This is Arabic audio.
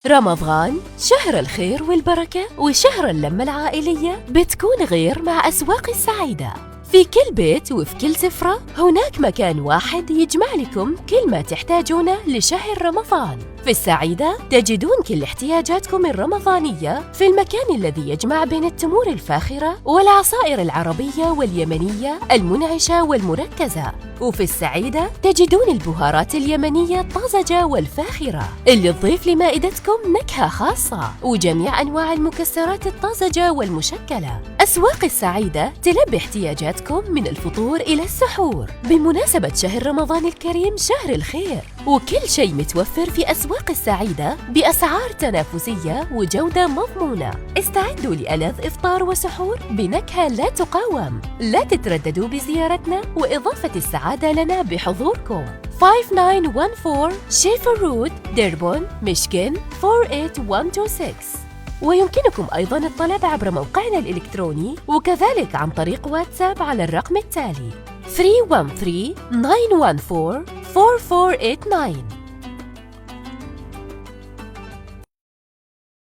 رمضان شهر الخير والبركة وشهر اللمة العائلية بتكون غير مع أسواق السعيدة. في كل بيت وفي كل سفرة هناك مكان واحد يجمع لكم كل ما تحتاجونه لشهر رمضان. في السعيدة تجدون كل احتياجاتكم الرمضانية في المكان الذي يجمع بين التمور الفاخرة والعصائر العربية واليمنية المنعشة والمركزة. وفي السعيدة تجدون البهارات اليمنية الطازجة والفاخرة اللي تضيف لمائدتكم نكهة خاصة، وجميع أنواع المكسرات الطازجة والمشكلة. أسواق السعيدة تلبي احتياجاتكم من الفطور إلى السحور بمناسبة شهر رمضان الكريم، شهر الخير، وكل شيء متوفر في أسواق السعيدة بأسعار تنافسية وجودة مضمونة. استعدوا لألذ إفطار وسحور بنكهة لا تقاوم. لا تترددوا بزيارتنا وإضافة السعادة لنا بحضوركم. 5914 شيفر رود، ديربون، ميشيغان 48126. ويمكنكم أيضاً الطلب عبر موقعنا الإلكتروني وكذلك عن طريق واتساب على الرقم التالي 313 914 4489.